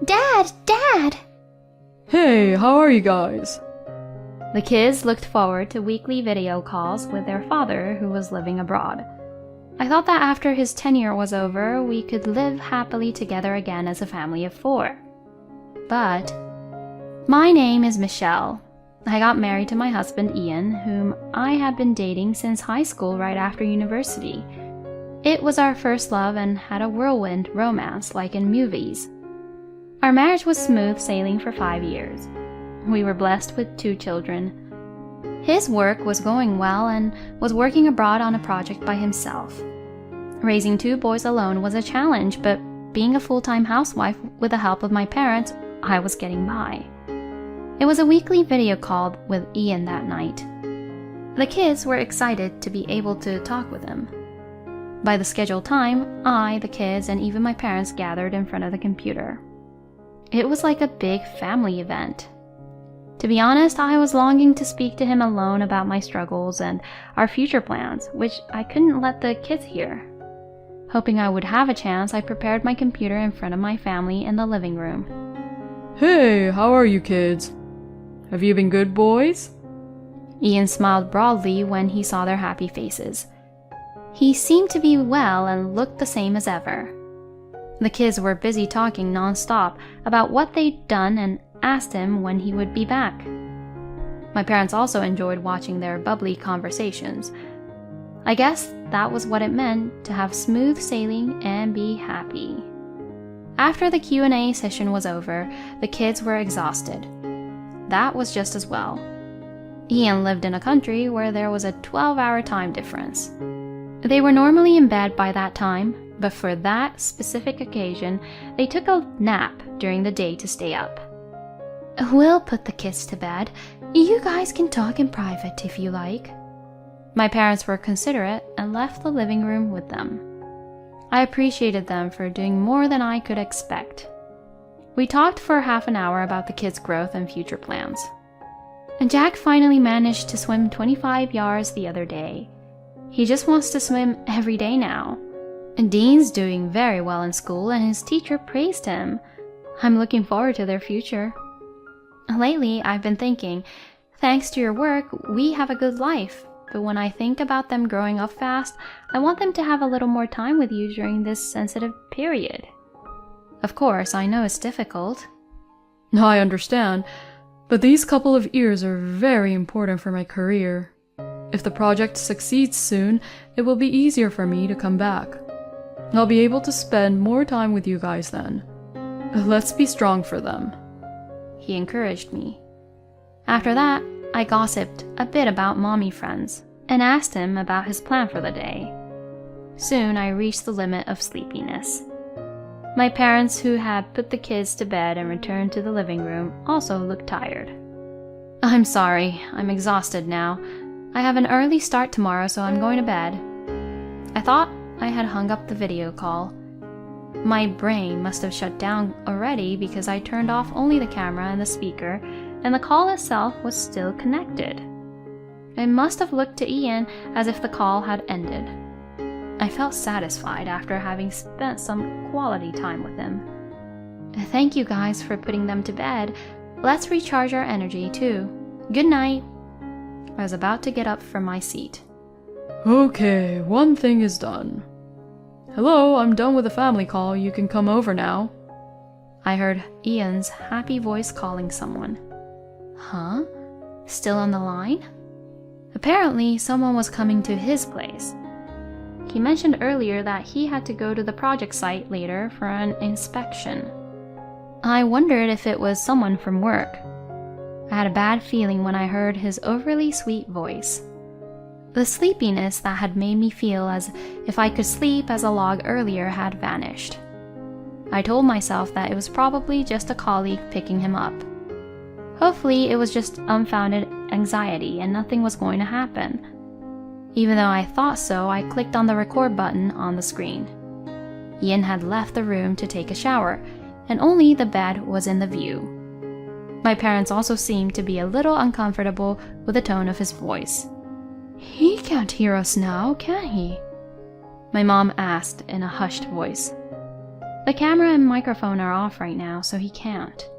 Dad! Dad! Hey, how are you guys? The kids looked forward to weekly video calls with their father who was living abroad. I thought that after his tenure was over, we could live happily together again as a family of 4. But my name is Michelle. I got married to my husband Ian, whom I had been dating since high school right after university. It was our first love and had a whirlwind romance like in movies. Our marriage was smooth sailing for 5 years. We were blessed with 2 children. His work was going well and was working abroad on a project by himself. Raising 2 boys alone was a challenge, but being a full-time housewife with the help of my parents, I was getting by. It was a weekly video call with Ian that night. The kids were excited to be able to talk with him. By the scheduled time, I, the kids, and even my parents gathered in front of the computer. It was like a big family event. To be honest, I was longing to speak to him alone about my struggles and our future plans, which I couldn't let the kids hear. Hoping I would have a chance, I prepared my computer in front of my family in the living room. Hey, how are you kids? Have you been good boys? Ian smiled broadly when he saw their happy faces. He seemed to be well and looked the same as ever. The kids were busy talking non-stop about what they'd done and asked him when he would be back. My parents also enjoyed watching their bubbly conversations. I guess that was what it meant to have smooth sailing and be happy. After the Q&A session was over, the kids were exhausted. That was just as well. Ian lived in a country where there was a 12-hour time difference. They were normally in bed by that time, but for that specific occasion, they took a nap during the day to stay up. We'll put the kids to bed. You guys can talk in private if you like. My parents were considerate and left the living room with them. I appreciated them for doing more than I could expect. We talked for half an hour about the kids' growth and future plans. And Jack finally managed to swim 25 yards the other day. He just wants to swim every day now. And Dean's doing very well in school and his teacher praised him. I'm looking forward to their future. Lately, I've been thinking, thanks to your work, we have a good life. But when I think about them growing up fast, I want them to have a little more time with you during this sensitive period. Of course, I know it's difficult. I understand, but these couple of years are very important for my career. If the project succeeds soon, it will be easier for me to come back. I'll be able to spend more time with you guys then. Let's be strong for them. He encouraged me. After that, I gossiped a bit about mommy friends and asked him about his plan for the day. Soon I reached the limit of sleepiness. My parents, who had put the kids to bed and returned to the living room, also looked tired. I'm sorry, I'm exhausted now. I have an early start tomorrow, so I'm going to bed. I thought I had hung up the video call. My brain must have shut down already because I turned off only the camera and the speaker, and the call itself was still connected. I must have looked to Ian as if the call had ended. I felt satisfied after having spent some quality time with him. Thank you guys for putting them to bed. Let's recharge our energy too. Good night. I was about to get up from my seat. Okay, one thing is done. Hello, I'm done with the family call. You can come over now. I heard Ian's happy voice calling someone. Huh? Still on the line? Apparently, someone was coming to his place. He mentioned earlier that he had to go to the project site later for an inspection. I wondered if it was someone from work. I had a bad feeling when I heard his overly sweet voice. The sleepiness that had made me feel as if I could sleep as a log earlier had vanished. I told myself that it was probably just a colleague picking him up. Hopefully it was just unfounded anxiety and nothing was going to happen. Even though I thought so, I clicked on the record button on the screen. Ian had left the room to take a shower, and only the bed was in the view. My parents also seemed to be a little uncomfortable with the tone of his voice. He can't hear us now, can he? My mom asked in a hushed voice. The camera and microphone are off right now, so he can't.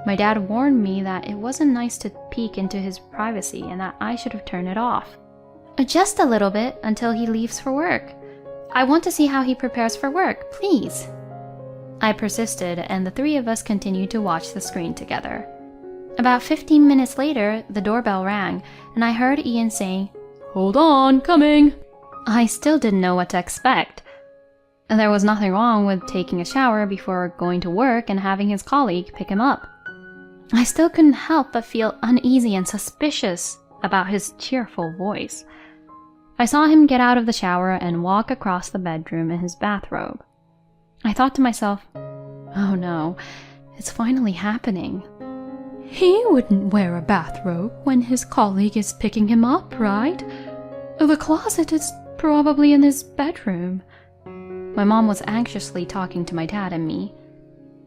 My dad warned me that it wasn't nice to peek into his privacy and that I should have turned it off. Just a little bit until he leaves for work. I want to see how he prepares for work, please. I persisted, and the three of us continued to watch the screen together. About 15 minutes later, the doorbell rang, and I heard Ian saying, "Hold on, coming." I still didn't know what to expect. There was nothing wrong with taking a shower before going to work and having his colleague pick him up. I still couldn't help but feel uneasy and suspicious about his cheerful voice. I saw him get out of the shower and walk across the bedroom in his bathrobe. I thought to myself, oh no, it's finally happening. He wouldn't wear a bathrobe when his colleague is picking him up, right? The closet is probably in his bedroom. My mom was anxiously talking to my dad and me.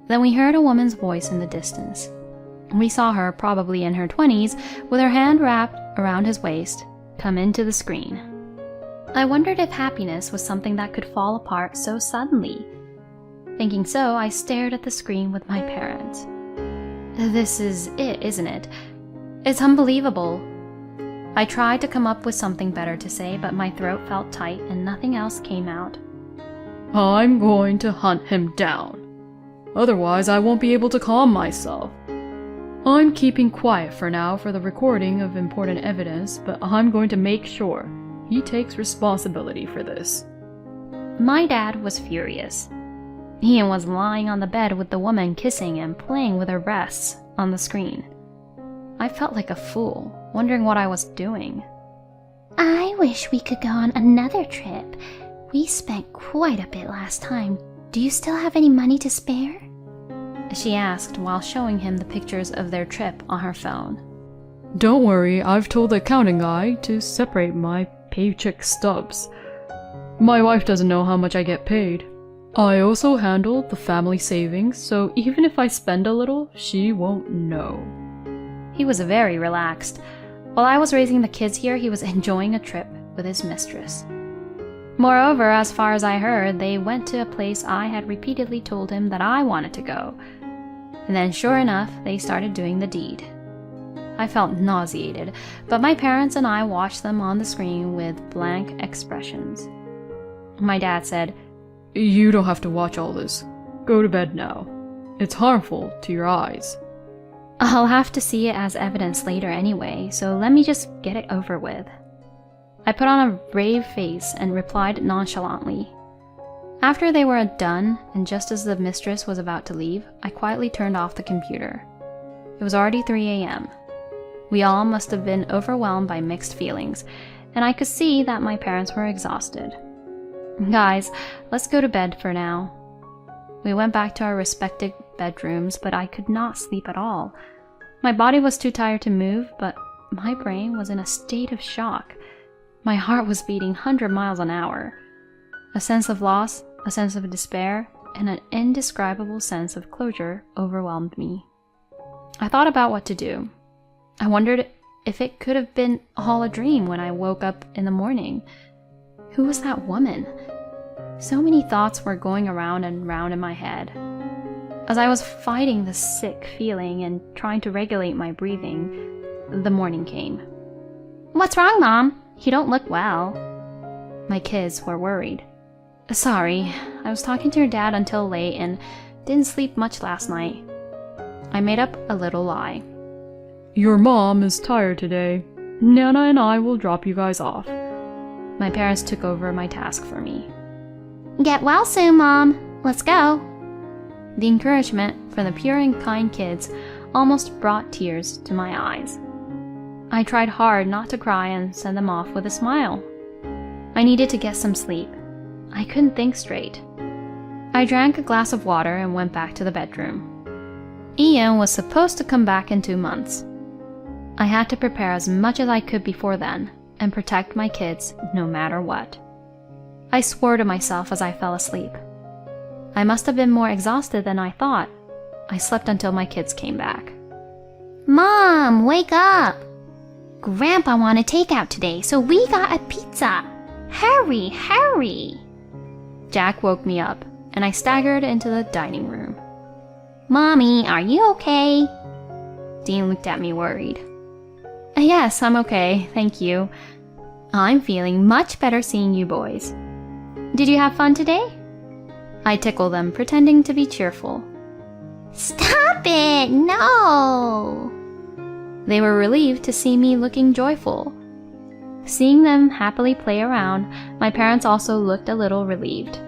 Then we heard a woman's voice in the distance. We saw her, probably in her 20s, with her hand wrapped around his waist, come into the screen. I wondered if happiness was something that could fall apart so suddenly. Thinking so, I stared at the screen with my parents. This is it, isn't it? It's unbelievable. I tried to come up with something better to say, but my throat felt tight and nothing else came out. I'm going to hunt him down. Otherwise, I won't be able to calm myself. I'm keeping quiet for now for the recording of important evidence, but I'm going to make sure he takes responsibility for this. My dad was furious. Ian was lying on the bed with the woman kissing and playing with her breasts on the screen. I felt like a fool, wondering what I was doing. I wish we could go on another trip. We spent quite a bit last time. Do you still have any money to spare? She asked while showing him the pictures of their trip on her phone. Don't worry, I've told the accounting guy to separate my paycheck stubs. My wife doesn't know how much I get paid. I also handle the family savings, so even if I spend a little, she won't know. He was very relaxed. While I was raising the kids here, he was enjoying a trip with his mistress. Moreover, as far as I heard, they went to a place I had repeatedly told him that I wanted to go. And then, sure enough, they started doing the deed. I felt nauseated, but my parents and I watched them on the screen with blank expressions. My dad said, You don't have to watch all this. Go to bed now. It's harmful to your eyes. I'll have to see it as evidence later anyway, so let me just get it over with. I put on a brave face and replied nonchalantly. After they were done, and just as the mistress was about to leave, I quietly turned off the computer. It was already 3 a.m. We all must have been overwhelmed by mixed feelings, and I could see that my parents were exhausted. Guys, let's go to bed for now. We went back to our respective bedrooms, but I could not sleep at all. My body was too tired to move, but my brain was in a state of shock. My heart was beating 100 miles an hour. A sense of loss, a sense of despair, and an indescribable sense of closure overwhelmed me. I thought about what to do. I wondered if it could have been all a dream when I woke up in the morning. Who was that woman? So many thoughts were going around and round in my head. As I was fighting the sick feeling and trying to regulate my breathing, the morning came. What's wrong, Mom? You don't look well. My kids were worried. Sorry, I was talking to your dad until late and didn't sleep much last night. I made up a little lie. Your mom is tired today. Nana and I will drop you guys off. My parents took over my task for me. Get well soon, Mom. Let's go. The encouragement from the pure and kind kids almost brought tears to my eyes. I tried hard not to cry and send them off with a smile. I needed to get some sleep. I couldn't think straight. I drank a glass of water and went back to the bedroom. Ian was supposed to come back in 2 months. I had to prepare as much as I could before then and protect my kids no matter what. I swore to myself as I fell asleep. I must have been more exhausted than I thought. I slept until my kids came back. Mom, wake up! Grandpa wanted takeout today, so we got a pizza. Hurry, hurry! Jack woke me up, and I staggered into the dining room. "Mommy, are you okay?" Dean looked at me worried. "Yes, I'm okay, thank you. I'm feeling much better seeing you boys. Did you have fun today?" I tickle them, pretending to be cheerful. "Stop it! No!" They were relieved to see me looking joyful. Seeing them happily play around, my parents also looked a little relieved.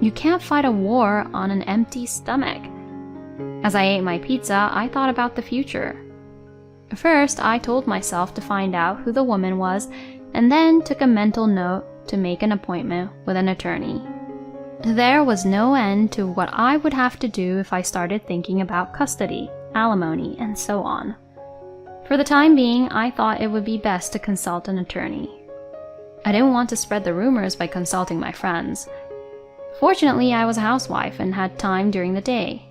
You can't fight a war on an empty stomach. As I ate my pizza, I thought about the future. First, I told myself to find out who the woman was, and then took a mental note to make an appointment with an attorney. There was no end to what I would have to do if I started thinking about custody, alimony, and so on. For the time being, I thought it would be best to consult an attorney. I didn't want to spread the rumors by consulting my friends. Fortunately, I was a housewife and had time during the day.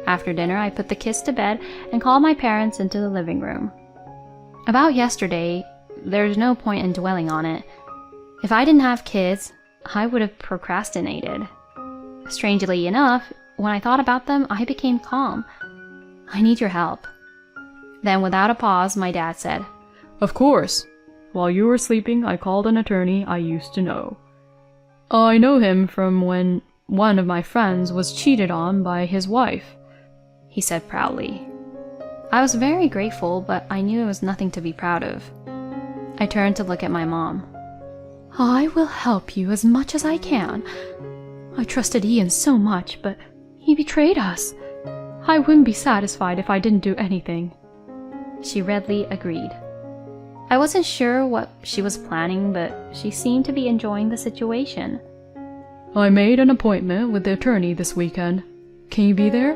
After dinner, I put the kids to bed and called my parents into the living room. About yesterday, there's no point in dwelling on it. If I didn't have kids, I would have procrastinated. Strangely enough, when I thought about them, I became calm. "I need your help." Then, without a pause, my dad said, Of course. While you were sleeping, I called an attorney I used to know. I know him from when one of my friends was cheated on by his wife, he said proudly. I was very grateful, but I knew it was nothing to be proud of. I turned to look at my mom. "I will help you as much as I can. I trusted Ian so much, but he betrayed us. I wouldn't be satisfied if I didn't do anything." She readily agreed. I wasn't sure what she was planning, but she seemed to be enjoying the situation. I made an appointment with the attorney this weekend. Can you be there?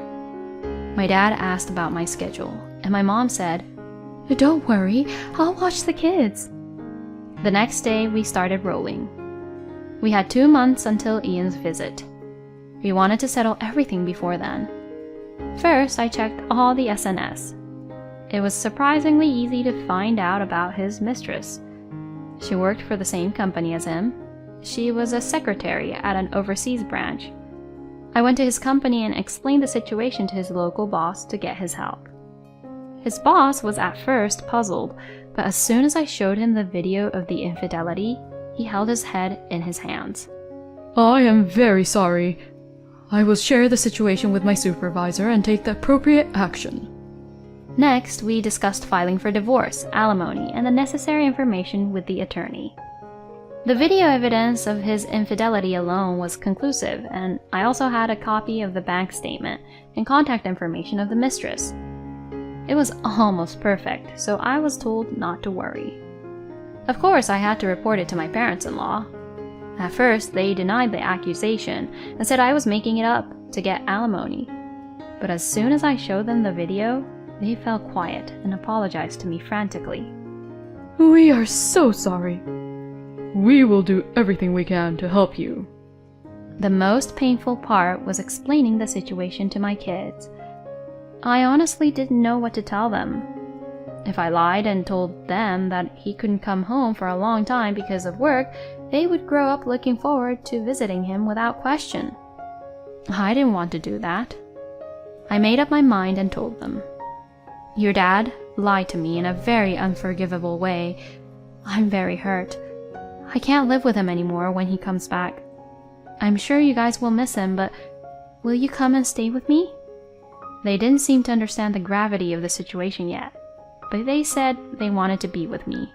My dad asked about my schedule, and my mom said, "Don't worry, I'll watch the kids." The next day, we started rolling. We had 2 months until Ian's visit. We wanted to settle everything before then. First, I checked all the SNS. It was surprisingly easy to find out about his mistress. She worked for the same company as him. She was a secretary at an overseas branch. I went to his company and explained the situation to his local boss to get his help. His boss was at first puzzled, but as soon as I showed him the video of the infidelity, he held his head in his hands. I am very sorry. I will share the situation with my supervisor and take the appropriate action. Next, we discussed filing for divorce, alimony, and the necessary information with the attorney. The video evidence of his infidelity alone was conclusive, and I also had a copy of the bank statement and contact information of the mistress. It was almost perfect, so I was told not to worry. Of course, I had to report it to my parents-in-law. At first, they denied the accusation and said I was making it up to get alimony. But as soon as I showed them the video, they fell quiet and apologized to me frantically. We are so sorry. We will do everything we can to help you. The most painful part was explaining the situation to my kids. I honestly didn't know what to tell them. If I lied and told them that he couldn't come home for a long time because of work, they would grow up looking forward to visiting him without question. I didn't want to do that. I made up my mind and told them. Your dad lied to me in a very unforgivable way. I'm very hurt. I can't live with him anymore when he comes back. I'm sure you guys will miss him, but will you come and stay with me? They didn't seem to understand the gravity of the situation yet, but they said they wanted to be with me.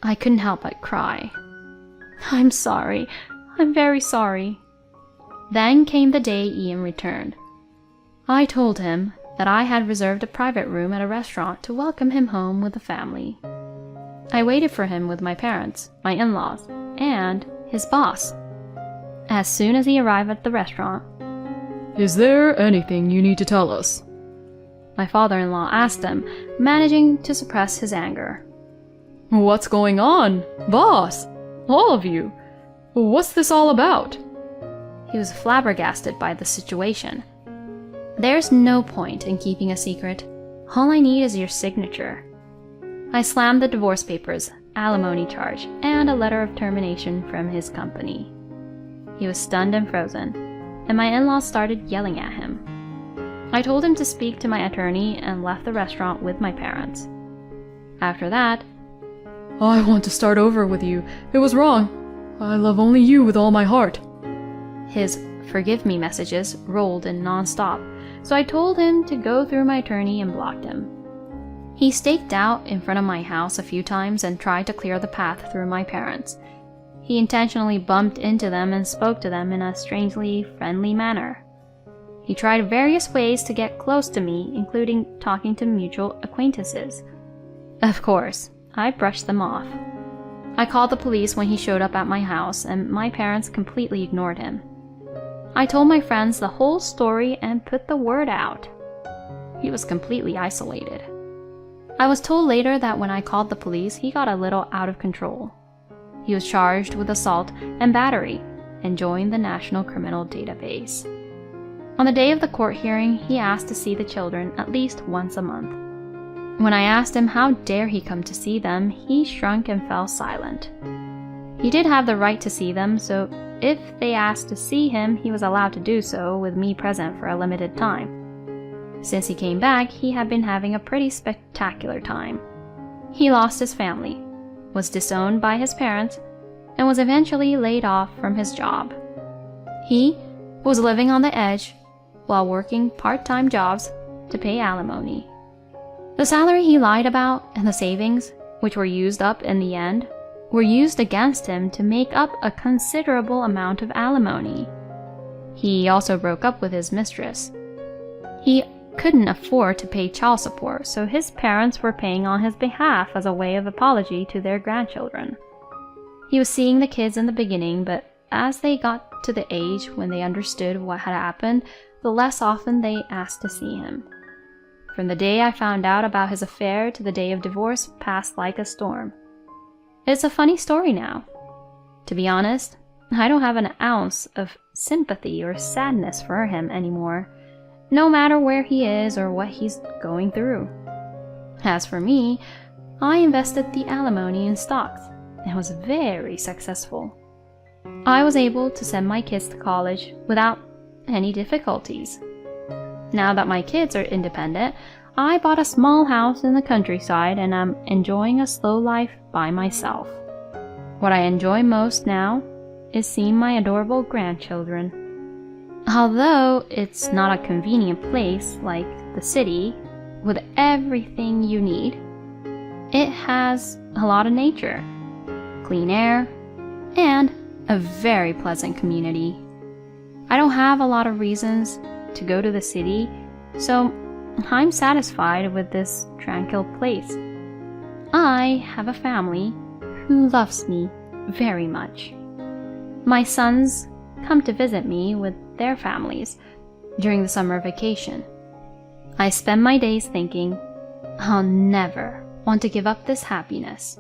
I couldn't help but cry. I'm sorry. I'm very sorry. Then came the day Ian returned. I told him that I had reserved a private room at a restaurant to welcome him home with the family. I waited for him with my parents, my in-laws, and his boss. As soon as he arrived at the restaurant, Is there anything you need to tell us? my father-in-law asked him, managing to suppress his anger. What's going on? Boss! All of you! What's this all about? He was flabbergasted by the situation. There's no point in keeping a secret. All I need is your signature. I slammed the divorce papers, alimony charge, and a letter of termination from his company. He was stunned and frozen. and my in-laws started yelling at him. I told him to speak to my attorney and left the restaurant with my parents. After that, I want to start over with you. It was wrong. I love only you with all my heart. his forgive me messages rolled in non-stop, so I told him to go through my attorney and blocked him. He staked out in front of my house a few times and tried to clear the path through my parents. He intentionally bumped into them and spoke to them in a strangely friendly manner. He tried various ways to get close to me, including talking to mutual acquaintances. Of course, I brushed them off. I called the police when he showed up at my house, and my parents completely ignored him. I told my friends the whole story and put the word out. He was completely isolated. I was told later that when I called the police, he got a little out of control. He was charged with assault and battery and joined the National Criminal Database. On the day of the court hearing, he asked to see the children at least once a month. When I asked him how dare he come to see them, he shrunk and fell silent. He did have the right to see them, so if they asked to see him, he was allowed to do so with me present for a limited time. Since he came back, he had been having a pretty spectacular time. He lost his family, was disowned by his parents, and was eventually laid off from his job. He was living on the edge while working part-time jobs to pay alimony. The salary he lied about and the savings, which were used up in the end, were used against him to make up a considerable amount of alimony. He also broke up with his mistress. He couldn't afford to pay child support, so his parents were paying on his behalf as a way of apology to their grandchildren. He was seeing the kids in the beginning, but as they got to the age when they understood what had happened, the less often they asked to see him. From the day I found out about his affair to the day of divorce passed like a storm. It's a funny story now. To be honest, I don't have an ounce of sympathy or sadness for him anymore, no matter where he is or what he's going through. As for me, I invested the alimony in stocks and was very successful. I was able to send my kids to college without any difficulties. Now that my kids are independent, I bought a small house in the countryside and I'm enjoying a slow life by myself. What I enjoy most now is seeing my adorable grandchildren. Although it's not a convenient place like the city with everything you need, it has a lot of nature, clean air, and a very pleasant community. I don't have a lot of reasons to go to the city, so I'm satisfied with this tranquil place. I have a family who loves me very much. My sons come to visit me with their families during the summer vacation. I spend my days thinking, I'll never want to give up this happiness.